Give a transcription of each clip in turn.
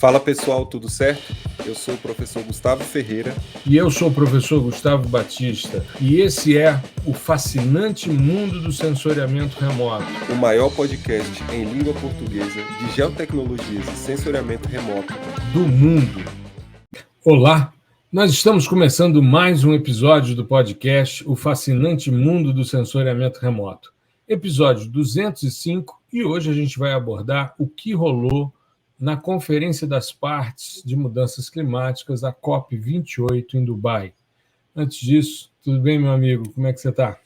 Fala pessoal, tudo certo? Eu sou o professor Gustavo Ferreira. E eu sou o professor Gustavo Batista. E esse é o fascinante mundo do sensoriamento remoto. O maior podcast em língua portuguesa de geotecnologias e sensoriamento remoto do mundo. Olá, nós estamos começando mais um episódio do podcast O Fascinante Mundo do Sensoriamento Remoto. Episódio 205, e hoje a gente vai abordar o que rolou na Conferência das Partes de Mudanças Climáticas, a COP28 em Dubai. Antes disso, tudo bem, meu amigo? Como é que você está?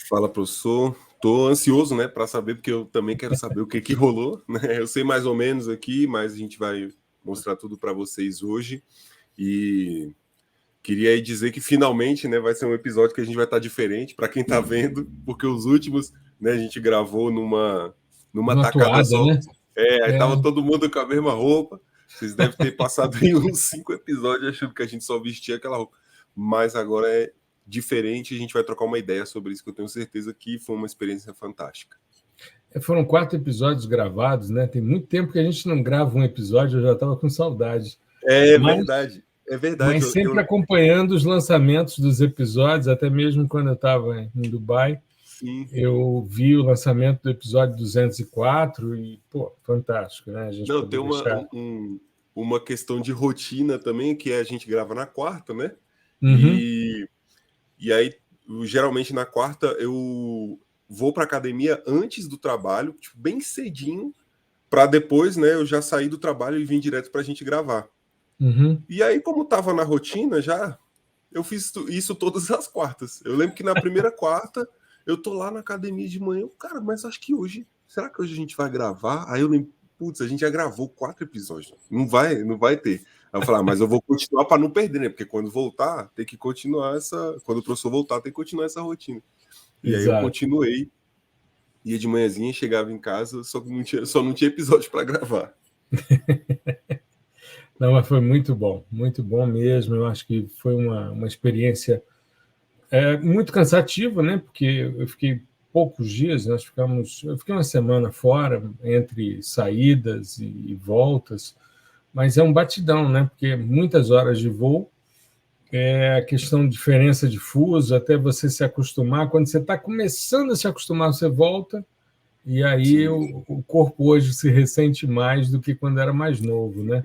Fala, professor. Estou ansioso, para saber, porque eu também quero saber o que rolou. Né? Eu sei mais ou menos aqui, mas a gente vai mostrar tudo para vocês hoje. E queria aí dizer que finalmente, vai ser um episódio que a gente vai estar diferente para quem está vendo, porque os últimos, a gente gravou numa tacada toada, só. Né? Aí tava todo mundo com a mesma roupa. Vocês devem ter passado em uns 5 episódios achando que a gente só vestia aquela roupa. Mas agora é diferente, a gente vai trocar uma ideia sobre isso, que eu tenho certeza que foi uma experiência fantástica. Foram 4 episódios gravados, né? Tem muito tempo que a gente não grava um episódio, eu já estava com saudade. Verdade. Mas sempre acompanhando os lançamentos dos episódios, até mesmo quando eu estava em Dubai. Sim. Eu vi o lançamento do episódio 204 e, fantástico, né? A gente tem uma questão de rotina também, que a gente grava na quarta, né? Uhum. E aí, geralmente na quarta, eu vou para academia antes do trabalho, bem cedinho, para depois, eu já sair do trabalho e vir direto para a gente gravar. Uhum. E aí, como estava na rotina já, eu fiz isso todas as quartas. Eu lembro que na primeira quarta, eu tô lá na academia de manhã, cara, mas acho que hoje, será que hoje a gente vai gravar? Aí eu lembro, putz, a gente já gravou 4 episódios, não vai ter. Aí eu falei, mas eu vou continuar para não perder, né? Porque quando voltar, tem que continuar quando o professor voltar, tem que continuar essa rotina. E Exato. Aí eu continuei, ia de manhãzinha, chegava em casa, só não tinha episódio para gravar. Não, mas foi muito bom mesmo. Eu acho que foi uma experiência muito cansativa, né? Porque eu fiquei poucos dias, eu fiquei uma semana fora, entre saídas e voltas, mas é um batidão, né? Porque muitas horas de voo, a questão de diferença de fuso, até você se acostumar. Quando você está começando a se acostumar, você volta, e aí o corpo hoje se ressente mais do que quando era mais novo, né?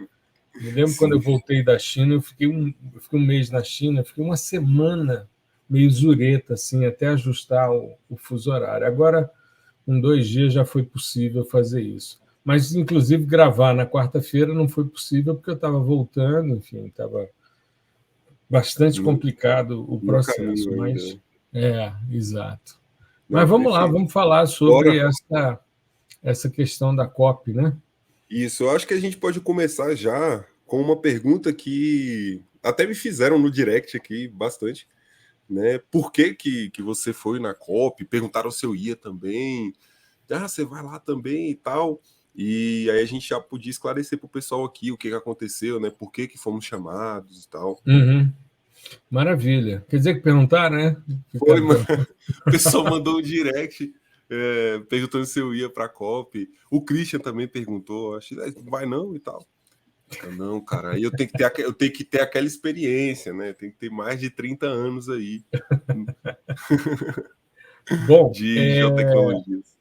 Me lembro quando eu voltei da China, eu fiquei um mês na China, fiquei uma semana meio zureta, assim, até ajustar o fuso horário. Agora, com 2 dias já foi possível fazer isso. Mas, inclusive, gravar na quarta-feira não foi possível, porque eu estava voltando, enfim, estava bastante complicado o processo. Mas exato. Não, mas vamos lá, vamos falar sobre essa questão da COP, né? Isso, eu acho que a gente pode começar já com uma pergunta que até me fizeram no direct aqui bastante, né? Por que você foi na COP? Perguntaram se eu ia também. Você vai lá também e tal. E aí a gente já podia esclarecer para o pessoal aqui o que aconteceu, né? Por que fomos chamados e tal. Uhum. Maravilha. Quer dizer que perguntaram, né? Foi, mano. O pessoal mandou um direct perguntando se eu ia para a COP. O Christian também perguntou, acho que vai não e tal. Não, cara, aí eu tenho que ter aquela experiência, né? Tem que ter mais de 30 anos aí. Bom, de geotecnologias.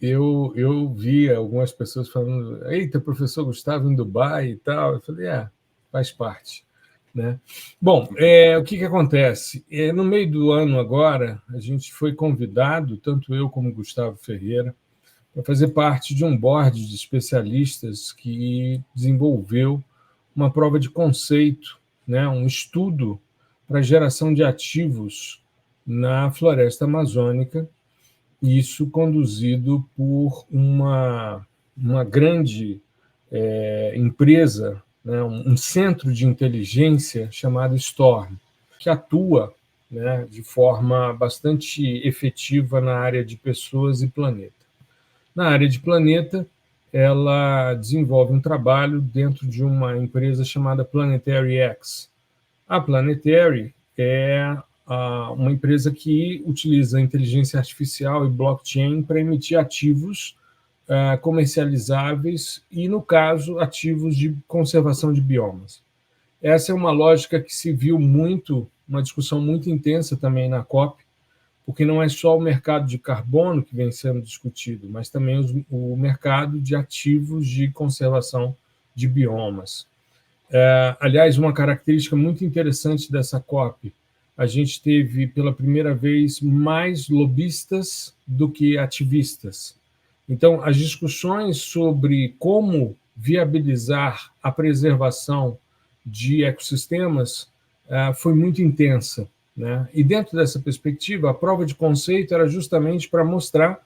Eu vi algumas pessoas falando, eita, professor Gustavo em Dubai e tal. Eu falei, faz parte. Né? Bom, o que acontece? No meio do ano agora, a gente foi convidado, tanto eu como Gustavo Ferreira, para fazer parte de um board de especialistas que desenvolveu uma prova de conceito, né, um estudo para geração de ativos na floresta amazônica, isso conduzido por uma grande empresa, né, um centro de inteligência chamado Storm, que atua, né, de forma bastante efetiva na área de pessoas e planeta. Na área de planeta, ela desenvolve um trabalho dentro de uma empresa chamada Planetary X. A Planetary é uma empresa que utiliza inteligência artificial e blockchain para emitir ativos comercializáveis e, no caso, ativos de conservação de biomas. Essa é uma lógica que se viu muito, uma discussão muito intensa também na COP, porque não é só o mercado de carbono que vem sendo discutido, mas também o mercado de ativos de conservação de biomas. Aliás, uma característica muito interessante dessa COP, a gente teve, pela primeira vez, mais lobistas do que ativistas. Então, as discussões sobre como viabilizar a preservação de ecossistemas foi muito intensa, né? E dentro dessa perspectiva, a prova de conceito era justamente para mostrar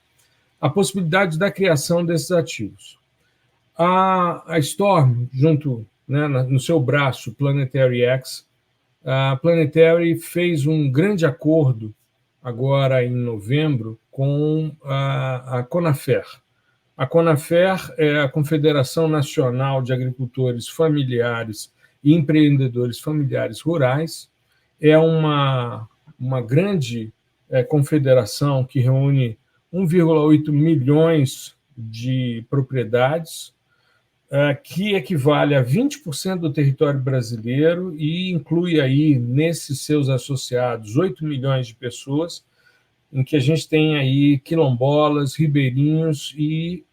a possibilidade da criação desses ativos. A Storm, junto, né, no seu braço, Planetary X, a Planetary fez um grande acordo, agora em novembro, com a Conafer. A Conafer é a Confederação Nacional de Agricultores Familiares e Empreendedores Familiares Rurais. É uma grande confederação que reúne 1,8 milhões de propriedades, que equivale a 20% do território brasileiro e inclui aí, nesses seus associados, 8 milhões de pessoas, em que a gente tem aí quilombolas, ribeirinhos e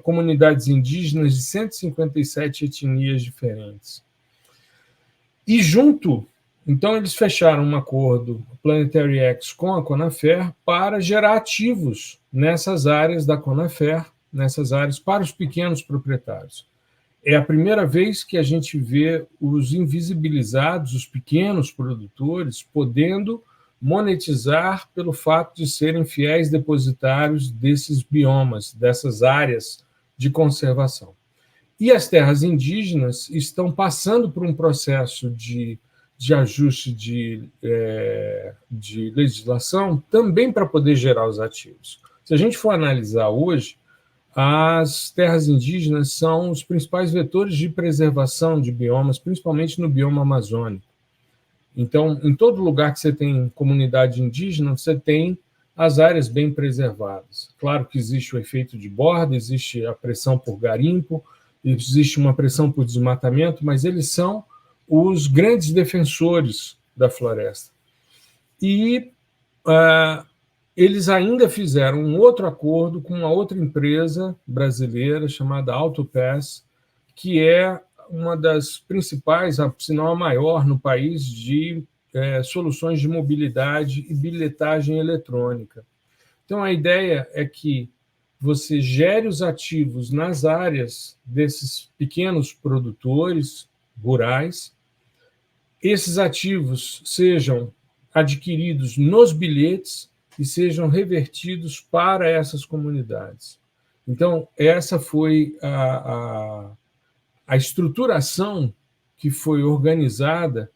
comunidades indígenas de 157 etnias diferentes. E junto, então, eles fecharam um acordo, Planetary X, com a Conafer, para gerar ativos nessas áreas da Conafer, nessas áreas para os pequenos proprietários. É a primeira vez que a gente vê os invisibilizados, os pequenos produtores, podendo monetizar pelo fato de serem fiéis depositários desses biomas, dessas áreas de conservação. E as terras indígenas estão passando por um processo de ajuste de legislação também para poder gerar os ativos. Se a gente for analisar hoje, as terras indígenas são os principais vetores de preservação de biomas, principalmente no bioma amazônico. Então, em todo lugar que você tem comunidade indígena, você tem as áreas bem preservadas. Claro que existe o efeito de borda, existe a pressão por garimpo, existe uma pressão por desmatamento, mas eles são os grandes defensores da floresta. E eles ainda fizeram um outro acordo com uma outra empresa brasileira chamada Autopass, que é uma das principais, se não a maior no país, de soluções de mobilidade e bilhetagem eletrônica. Então, a ideia é que você gere os ativos nas áreas desses pequenos produtores rurais, esses ativos sejam adquiridos nos bilhetes e sejam revertidos para essas comunidades. Então, essa foi a estruturação que foi organizada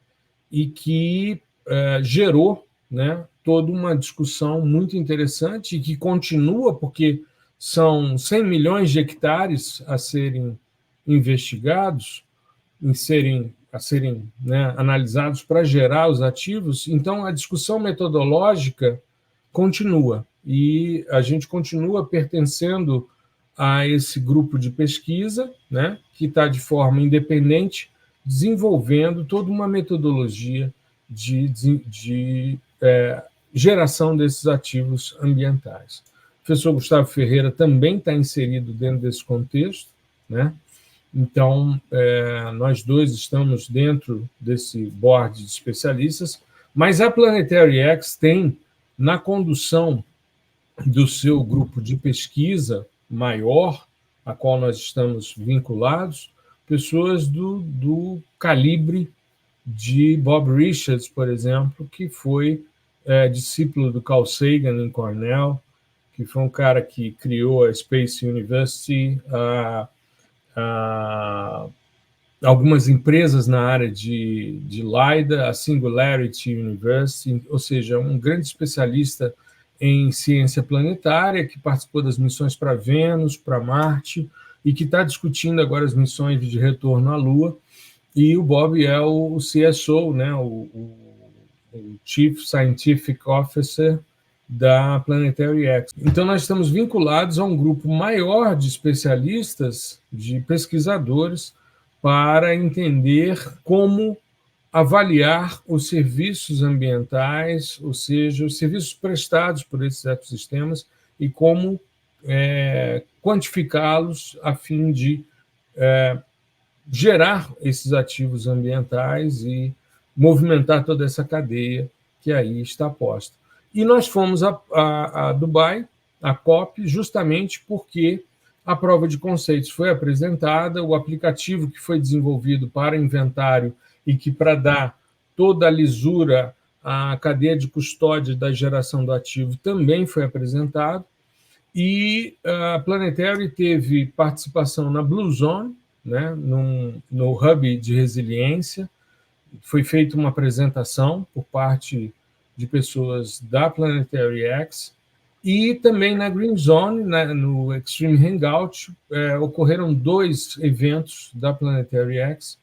e que gerou, né, toda uma discussão muito interessante e que continua, porque são 100 milhões de hectares a serem investigados, a serem analisados para gerar os ativos. Então, a discussão metodológica continua e a gente continua pertencendo a esse grupo de pesquisa, né, que está de forma independente, desenvolvendo toda uma metodologia de geração desses ativos ambientais. O professor Gustavo Ferreira também está inserido dentro desse contexto, né? Então, nós dois estamos dentro desse board de especialistas, mas a Planetary X tem, na condução do seu grupo de pesquisa maior, a qual nós estamos vinculados, pessoas do calibre de Bob Richards, por exemplo, que foi discípulo do Carl Sagan em Cornell, que foi um cara que criou a Space University, algumas empresas na área de LIDAR, a Singularity University, ou seja, um grande especialista em ciência planetária, que participou das missões para Vênus, para Marte, e que está discutindo agora as missões de retorno à Lua. E o Bob é o CSO, né, o Chief Scientific Officer da Planetary X. Então, nós estamos vinculados a um grupo maior de especialistas, de pesquisadores, para entender como avaliar os serviços ambientais, ou seja, os serviços prestados por esses ecossistemas e como quantificá-los a fim de gerar esses ativos ambientais e movimentar toda essa cadeia que aí está posta. E nós fomos a Dubai, a COP, justamente porque a prova de conceitos foi apresentada, o aplicativo que foi desenvolvido para inventário e que, para dar toda a lisura à cadeia de custódia da geração do ativo, também foi apresentado. E a Planetary teve participação na Blue Zone, né, no Hub de Resiliência. Foi feita uma apresentação por parte de pessoas da Planetary X, e também na Green Zone, no Extreme Hangout, ocorreram 2 eventos da Planetary X.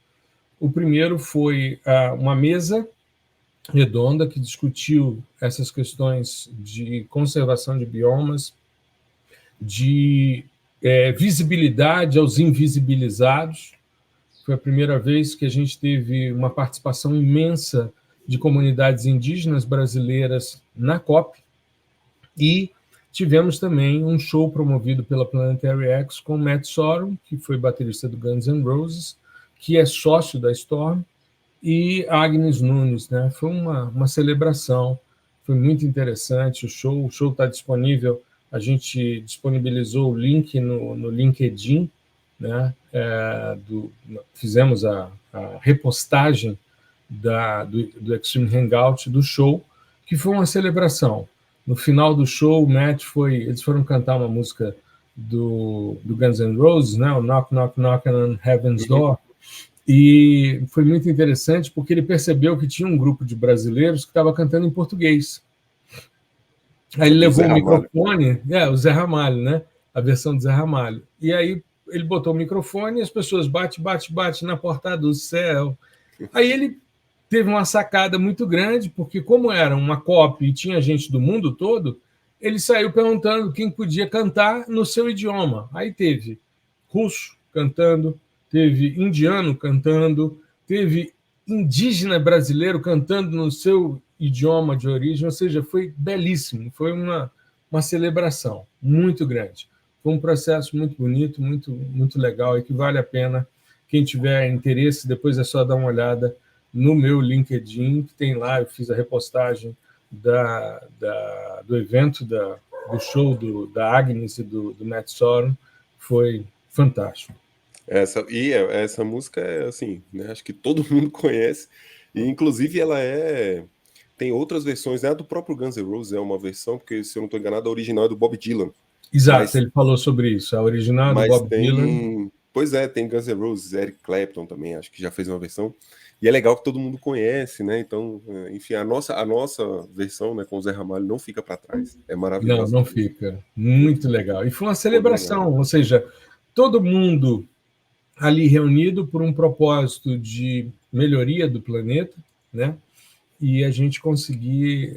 O primeiro foi uma mesa redonda que discutiu essas questões de conservação de biomas, de visibilidade aos invisibilizados. Foi a primeira vez que a gente teve uma participação imensa de comunidades indígenas brasileiras na COP, e tivemos também um show promovido pela Planetary X com Matt Sorum, que foi baterista do Guns N' Roses, que é sócio da Storm, e Agnes Nunes, né? Foi uma celebração, foi muito interessante o show está disponível, a gente disponibilizou o link no LinkedIn, né? Fizemos a repostagem do Extreme Hangout do show, que foi uma celebração. No final do show, eles foram cantar uma música do Guns N' Roses, né? O Knock, Knock, Knock on Heaven's Door, e foi muito interessante porque ele percebeu que tinha um grupo de brasileiros que estava cantando em português. Aí ele levou o microfone, o Zé Ramalho, né? A versão do Zé Ramalho. E aí ele botou o microfone e as pessoas bate na porta do céu. Aí ele teve uma sacada muito grande, porque como era uma COP e tinha gente do mundo todo, ele saiu perguntando quem podia cantar no seu idioma. Aí teve russo cantando, teve indiano cantando, teve indígena brasileiro cantando no seu idioma de origem, ou seja, foi belíssimo, foi uma celebração muito grande. Foi um processo muito bonito, muito, muito legal, e que vale a pena. Quem tiver interesse, depois é só dar uma olhada no meu LinkedIn, que tem lá, eu fiz a repostagem do evento, do show da Agnes e do Matt Sorum, foi fantástico. Essa música é assim, né? Acho que todo mundo conhece, e inclusive ela tem outras versões, né? A do próprio Guns N' Roses é uma versão, porque, se eu não estou enganado, a original é do Bob Dylan. Exato, ele falou sobre isso, a original é do Bob Dylan. Pois é, tem Guns N' Roses, Eric Clapton também, acho que já fez uma versão, e é legal que todo mundo conhece, né? Então, enfim, a nossa versão, né, com o Zé Ramalho não fica para trás, é maravilhoso. Não fica, muito legal. E foi uma celebração, ou seja, todo mundo ali reunido por um propósito de melhoria do planeta, né? E a gente conseguir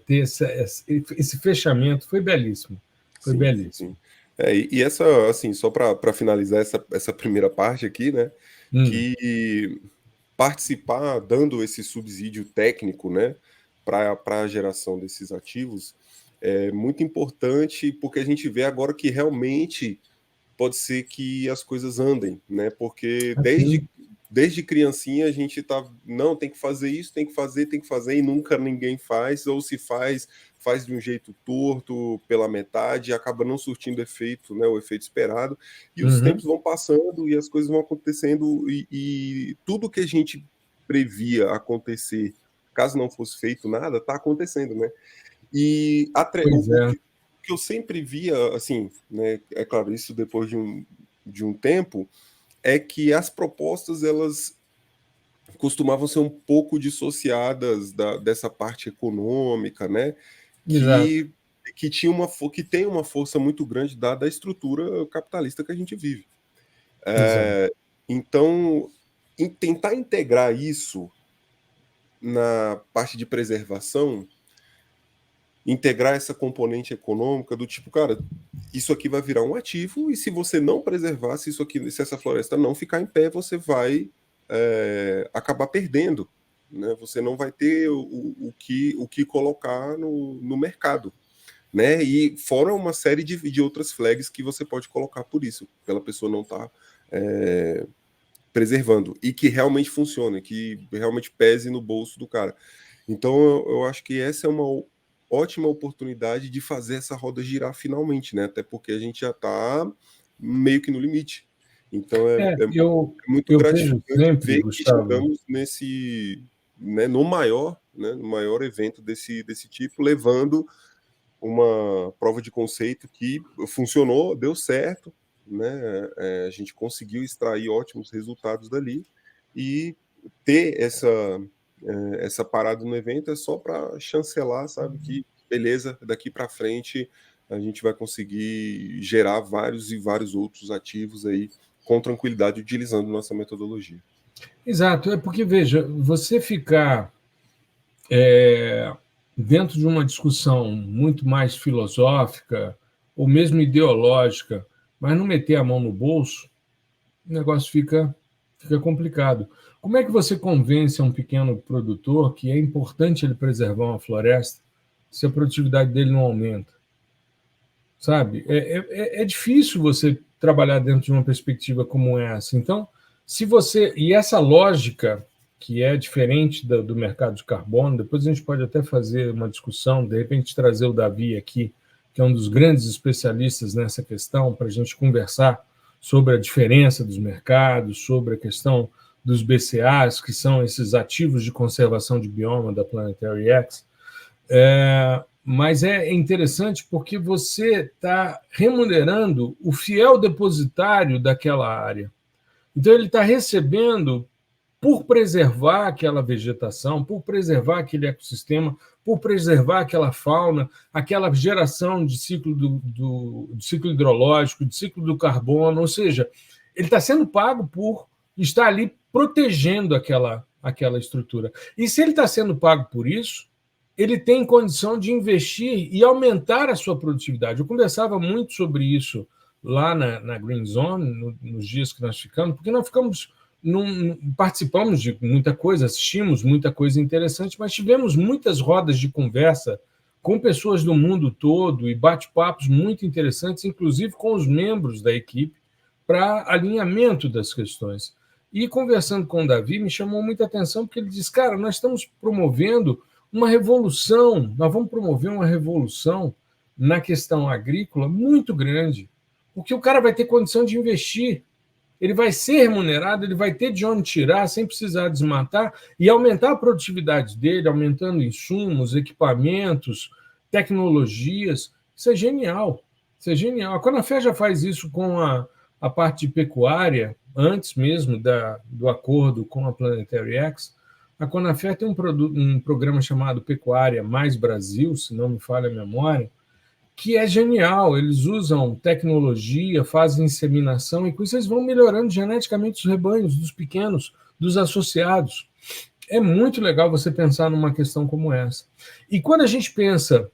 ter esse fechamento, foi belíssimo. Foi belíssimo. Sim. E essa, assim, só para finalizar essa primeira parte aqui, né? Que participar dando esse subsídio técnico, né, para a geração desses ativos é muito importante, porque a gente vê agora que realmente pode ser que as coisas andem, né? Porque desde criancinha a gente não, tem que fazer isso, tem que fazer, e nunca ninguém faz, ou se faz de um jeito torto, pela metade, e acaba não surtindo efeito, né, o efeito esperado, e os tempos vão passando e as coisas vão acontecendo, e tudo que a gente previa acontecer, caso não fosse feito nada, está acontecendo, né? E o que eu sempre via, assim, né, é claro, isso depois de um tempo, é que as propostas, elas costumavam ser um pouco dissociadas dessa parte econômica, né? Que tem uma força muito grande dada a estrutura capitalista que a gente vive. Então, tentar integrar isso na parte de preservação, integrar essa componente econômica do tipo, cara, isso aqui vai virar um ativo e se você não preservar, se essa floresta não ficar em pé, você vai acabar perdendo, né? Você não vai ter o que colocar no mercado, né? E fora uma série de outras flags que você pode colocar por isso, pela pessoa não estar preservando e que realmente funcione, que realmente pese no bolso do cara. Então eu acho que essa é uma ótima oportunidade de fazer essa roda girar finalmente, né? Até porque a gente já está meio que no limite. Então muito eu vejo gratificante sempre, ver que Gustavo. chegamos nesse, né, no maior evento desse tipo, levando uma prova de conceito que funcionou, deu certo, né? A gente conseguiu extrair ótimos resultados dali e ter essa parada no evento é só para chancelar, sabe? Que beleza, daqui para frente a gente vai conseguir gerar vários e vários outros ativos aí com tranquilidade utilizando nossa metodologia. Exato, é porque, veja, você ficar dentro de uma discussão muito mais filosófica ou mesmo ideológica, mas não meter a mão no bolso, o negócio fica complicado. Como é que você convence um pequeno produtor que é importante ele preservar uma floresta se a produtividade dele não aumenta? Sabe? É difícil você trabalhar dentro de uma perspectiva como essa. Então, se você. E essa lógica, que é diferente do mercado de carbono, depois a gente pode até fazer uma discussão, de repente trazer o Davi aqui, que é um dos grandes especialistas nessa questão, para a gente conversar sobre a diferença dos mercados, sobre a questão dos BCAs, que são esses ativos de conservação de bioma da Planetary X. Mas é interessante porque você está remunerando o fiel depositário daquela área. Então, ele está recebendo por preservar aquela vegetação, por preservar aquele ecossistema, por preservar aquela fauna, aquela geração de ciclo de ciclo hidrológico, de ciclo do carbono, ou seja, ele está sendo pago por estar ali protegendo aquela estrutura. E se ele está sendo pago por isso, ele tem condição de investir e aumentar a sua produtividade. Eu conversava muito sobre isso lá na Green Zone, nos dias que nós ficamos, porque nós participamos de muita coisa, assistimos muita coisa interessante, mas tivemos muitas rodas de conversa com pessoas do mundo todo e bate-papos muito interessantes, inclusive com os membros da equipe, para alinhamento das questões. E conversando com o Davi, me chamou muita atenção, porque ele disse, cara, nós estamos promovendo uma revolução, nós vamos promover uma revolução na questão agrícola muito grande, porque o cara vai ter condição de investir, ele vai ser remunerado, ele vai ter de onde tirar sem precisar desmatar e aumentar a produtividade dele, aumentando insumos, equipamentos, tecnologias. Isso é genial. Isso é genial. A Conafé já faz isso com a parte de pecuária, antes mesmo do acordo com a Planetary X. A Conafé tem um programa chamado Pecuária Mais Brasil, se não me falha a memória, que é genial. Eles usam tecnologia, fazem inseminação e com isso eles vão melhorando geneticamente os rebanhos dos pequenos, dos associados. É muito legal você pensar numa questão como essa. E quando a gente pensa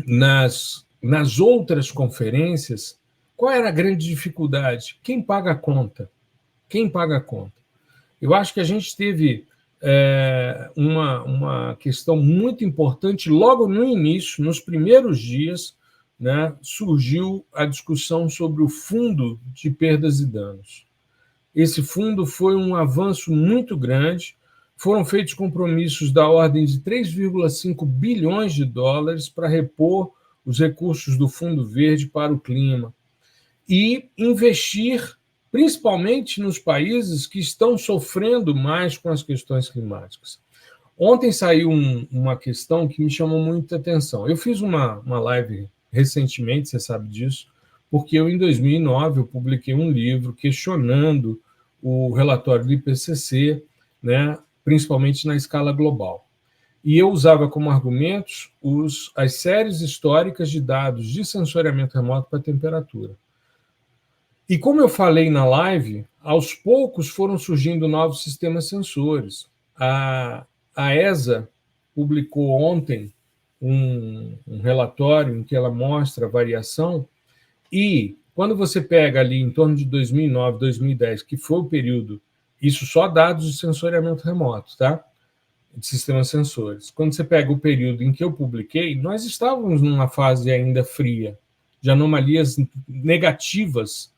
nas outras conferências, qual era a grande dificuldade? Quem paga a conta? Quem paga a conta? Eu acho que a gente teve uma questão muito importante logo no início, nos primeiros dias, né, surgiu a discussão sobre o fundo de perdas e danos. Esse fundo foi um avanço muito grande, foram feitos compromissos da ordem de 3,5 bilhões de dólares para repor os recursos do Fundo Verde para o clima e investir principalmente nos países que estão sofrendo mais com as questões climáticas. Ontem saiu uma questão que me chamou muita atenção. Eu fiz uma live recentemente, você sabe disso, porque em 2009 eu publiquei um livro questionando o relatório do IPCC, né, principalmente na escala global. E eu usava como argumentos as séries históricas de dados de sensoriamento remoto para temperatura. E como eu falei na live, aos poucos foram surgindo novos sistemas sensores. A ESA publicou ontem um relatório em que ela mostra a variação, e quando você pega ali em torno de 2009, 2010, que foi o período, isso só dados de sensoriamento remoto, tá? De sistemas sensores. Quando você pega o período em que eu publiquei, nós estávamos numa fase ainda fria, de anomalias negativas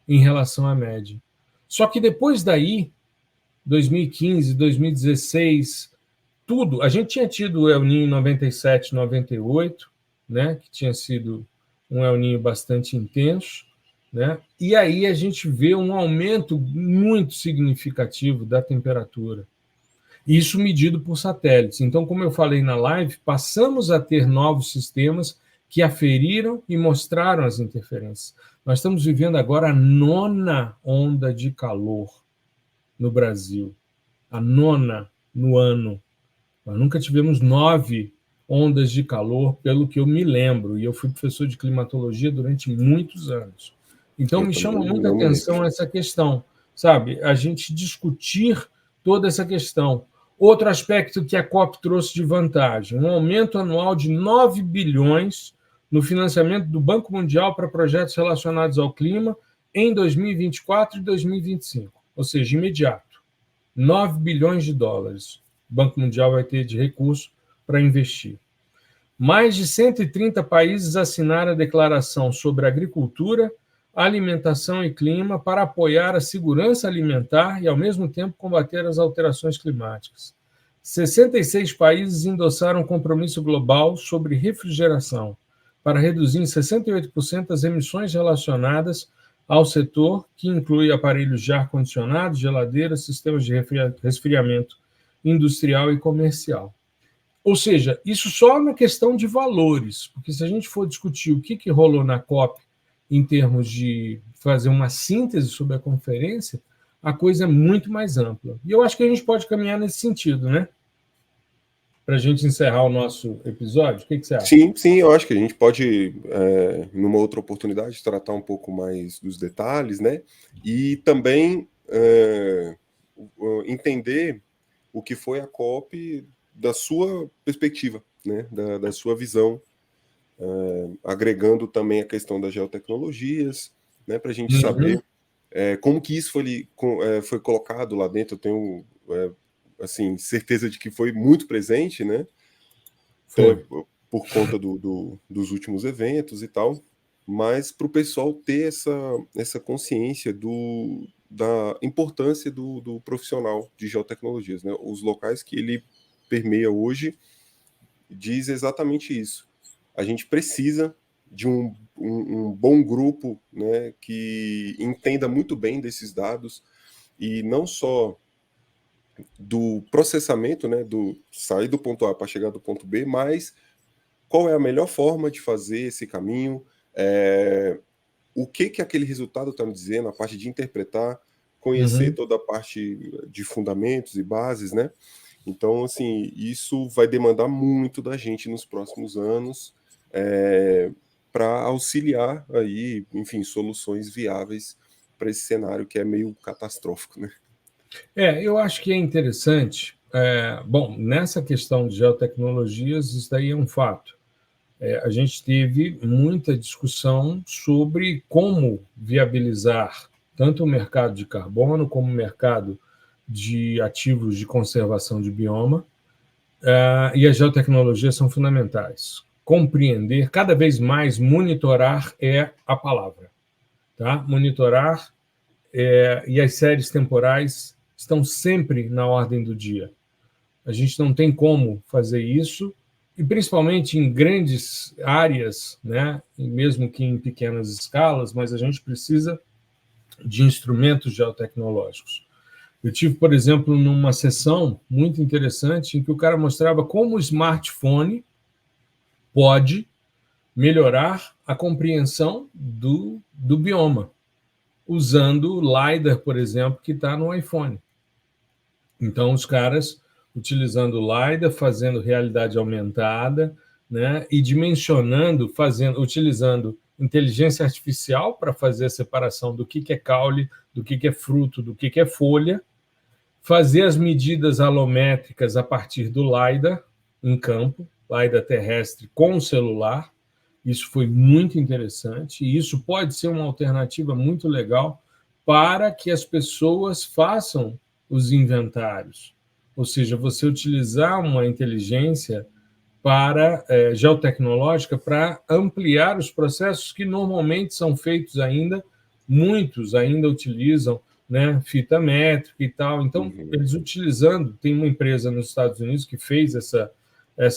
em relação à média. Só que depois daí, 2015, 2016, tudo, a gente tinha tido o El Niño 97, 98, né, que tinha sido um El Niño bastante intenso, né? E aí a gente vê um aumento muito significativo da temperatura. Isso medido por satélites. Então, como eu falei na live, passamos a ter novos sistemas que aferiram e mostraram as interferências. Nós estamos vivendo agora a 9ª onda de calor no Brasil. A 9ª no ano. Nós nunca tivemos 9 ondas de calor, pelo que eu me lembro, e eu fui professor de climatologia durante muitos anos. Então, me chama muita atenção essa questão, sabe? A gente discutir toda essa questão. Outro aspecto que a COP trouxe de vantagem, um aumento anual de 9 bilhões no financiamento do Banco Mundial para projetos relacionados ao clima em 2024 e 2025, ou seja, imediato. 9 bilhões de dólares o Banco Mundial vai ter de recurso para investir. Mais de 130 países assinaram a declaração sobre agricultura, alimentação e clima para apoiar a segurança alimentar e, ao mesmo tempo, combater as alterações climáticas. 66 países endossaram um compromisso global sobre refrigeração para reduzir em 68% as emissões relacionadas ao setor, que inclui aparelhos de ar-condicionado, geladeiras, sistemas de resfriamento industrial e comercial. Ou seja, isso só na questão de valores, porque se a gente for discutir o que rolou na COP em termos de fazer uma síntese sobre a conferência, a coisa é muito mais ampla. E eu acho que a gente pode caminhar nesse sentido, né? Para a gente encerrar o nosso episódio, o que você acha? Sim, eu acho que a gente pode, numa outra oportunidade, tratar um pouco mais dos detalhes, né? E também entender o que foi a COP da sua perspectiva, né? Da sua visão, agregando também a questão das geotecnologias, né? Para a gente saber como que isso foi colocado lá dentro. Eu tenho assim, certeza de que foi muito presente, né? Por conta dos últimos eventos e tal, mas para o pessoal ter essa consciência da importância do profissional de geotecnologias, né? Os locais que ele permeia hoje diz exatamente isso. A gente precisa de um bom grupo, né, que entenda muito bem desses dados, e não só do processamento, né, do sair do ponto A para chegar do ponto B, mas qual é a melhor forma de fazer esse caminho, o que aquele resultado está me dizendo, a parte de interpretar, conhecer toda a parte de fundamentos e bases, né? Então, assim, isso vai demandar muito da gente nos próximos anos, para auxiliar aí, enfim, soluções viáveis para esse cenário que é meio catastrófico, né? Eu acho que é interessante. Bom, nessa questão de geotecnologias, isso daí é um fato. A gente teve muita discussão sobre como viabilizar tanto o mercado de carbono como o mercado de ativos de conservação de bioma, e as geotecnologias são fundamentais. Compreender, cada vez mais, monitorar é a palavra. Tá? Monitorar, e as séries temporais estão sempre na ordem do dia. A gente não tem como fazer isso, e principalmente em grandes áreas, né? Mesmo que em pequenas escalas, mas a gente precisa de instrumentos geotecnológicos. Eu tive, por exemplo, numa sessão muito interessante em que o cara mostrava como o smartphone pode melhorar a compreensão do bioma, usando o LiDAR, por exemplo, que está no iPhone. Então, os caras utilizando o LiDAR, fazendo realidade aumentada, né, e dimensionando, utilizando inteligência artificial para fazer a separação do que é caule, do que é fruto, do que é folha, fazer as medidas alométricas a partir do LiDAR em campo, AIDA terrestre com celular. Isso foi muito interessante, e isso pode ser uma alternativa muito legal para que as pessoas façam os inventários. Ou seja, você utilizar uma inteligência geotecnológica para ampliar os processos que normalmente são feitos ainda, muitos ainda utilizam, né, fita métrica e tal. Então, eles utilizando, tem uma empresa nos Estados Unidos que fez essa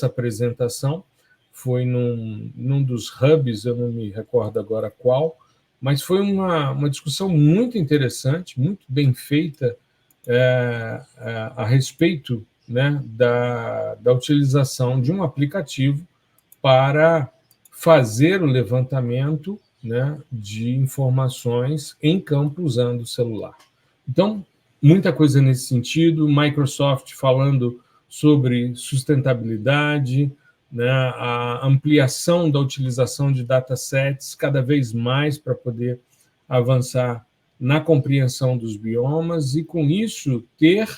apresentação, foi num dos hubs, eu não me recordo agora qual, mas foi uma discussão muito interessante, muito bem feita a respeito, né, da utilização de um aplicativo para fazer o levantamento, né, de informações em campo usando o celular. Então, muita coisa nesse sentido, Microsoft falando sobre sustentabilidade, né, a ampliação da utilização de datasets cada vez mais para poder avançar na compreensão dos biomas e, com isso, ter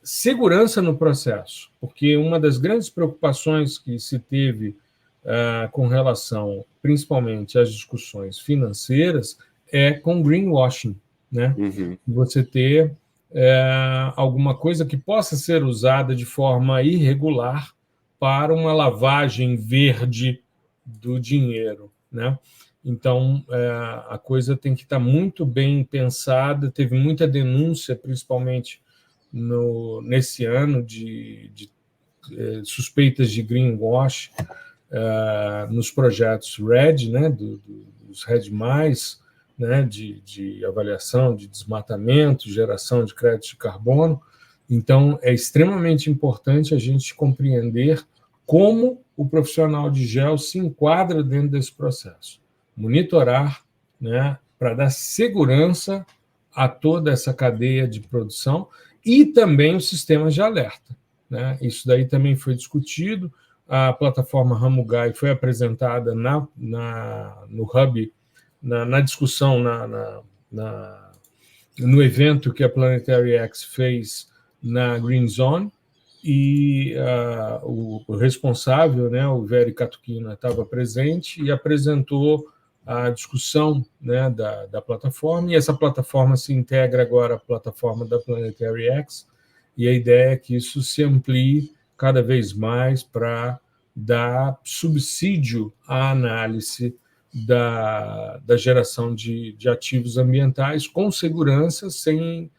segurança no processo, porque uma das grandes preocupações que se teve com relação, principalmente, às discussões financeiras, é com greenwashing, né? Você ter alguma coisa que possa ser usada de forma irregular para uma lavagem verde do dinheiro, né? Então, a coisa tem que estar muito bem pensada. Teve muita denúncia, principalmente nesse ano, de suspeitas de greenwash nos projetos RED, né, dos RED+, né, de avaliação de desmatamento, geração de créditos de carbono. Então, é extremamente importante a gente compreender como o profissional de geo se enquadra dentro desse processo. Monitorar, né, para dar segurança a toda essa cadeia de produção e também os sistemas de alerta, né? Isso daí também foi discutido. A plataforma Ramugai foi apresentada no Hub, na discussão, no evento que a Planetary X fez na Green Zone, e o responsável, né, o Veri Katukina, estava presente e apresentou a discussão, né, da plataforma, e essa plataforma se integra agora à plataforma da Planetary X, e a ideia é que isso se amplie cada vez mais para dar subsídio à análise da geração de ativos ambientais com segurança, sem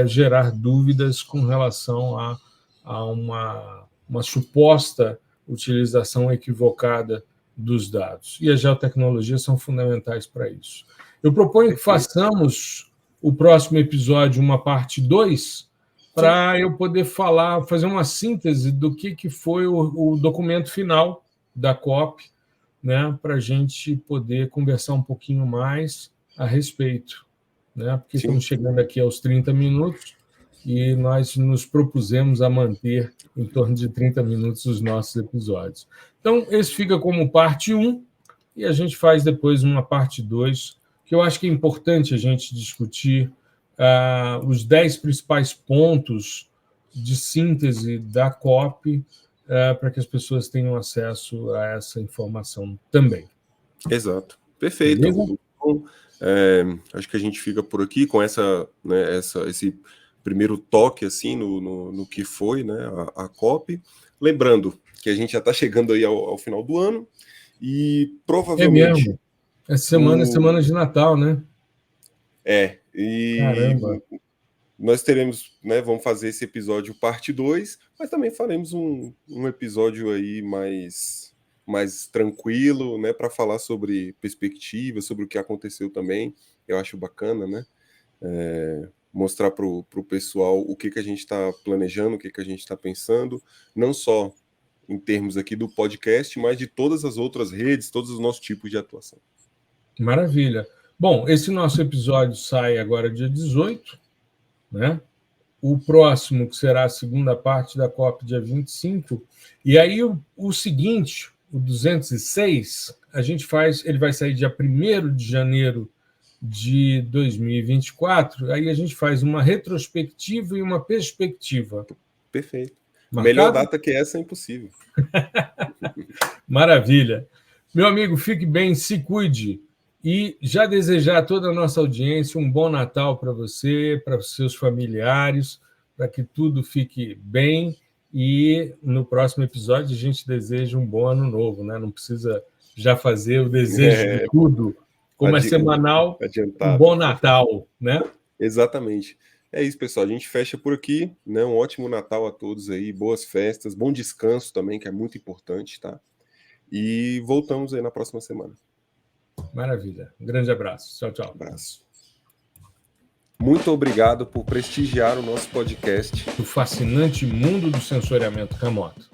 gerar dúvidas com relação a uma suposta utilização equivocada dos dados. E as geotecnologias são fundamentais para isso. Eu proponho que façamos o próximo episódio, uma parte 2, para eu poder fazer uma síntese do que foi o documento final da COP, né, para a gente poder conversar um pouquinho mais a respeito, né, porque estamos chegando aqui aos 30 minutos e nós nos propusemos a manter em torno de 30 minutos os nossos episódios. Então, esse fica como parte 1, e a gente faz depois uma parte 2, que eu acho que é importante a gente discutir os 10 principais pontos de síntese da COP, para que as pessoas tenham acesso a essa informação também. Exato. Perfeito. Então, acho que a gente fica por aqui com esse primeiro toque assim, no que foi, né, a COP. Lembrando que a gente já está chegando aí ao final do ano e provavelmente... É mesmo. Essa semana é semana de Natal, né? E caramba, nós teremos, né, vamos fazer esse episódio parte 2, mas também faremos um episódio aí mais tranquilo, né, para falar sobre perspectiva, sobre o que aconteceu também. Eu acho bacana, né? Mostrar para o pessoal o que a gente está planejando, o que a gente está pensando, não só em termos aqui do podcast, mas de todas as outras redes, todos os nossos tipos de atuação. Maravilha. Bom, esse nosso episódio sai agora dia 18, né? O próximo, que será a segunda parte da COP, dia 25. E aí o seguinte, o 206, ele vai sair dia 1º de janeiro de 2024, aí a gente faz uma retrospectiva e uma perspectiva. Perfeito. Marcado? Melhor data que essa é impossível. Maravilha. Meu amigo, fique bem, se cuide. E já desejar a toda a nossa audiência um bom Natal para você, para os seus familiares, para que tudo fique bem. E no próximo episódio a gente deseja um bom ano novo, né? Não precisa já fazer o desejo de tudo, como é semanal, adiantado. Um bom Natal, né? Exatamente. É isso, pessoal. A gente fecha por aqui, né? Um ótimo Natal a todos aí, boas festas, bom descanso também, que é muito importante, tá? E voltamos aí na próxima semana. Maravilha. Um grande abraço. Tchau, tchau. Abraço. Muito obrigado por prestigiar o nosso podcast. O fascinante mundo do sensoriamento remoto.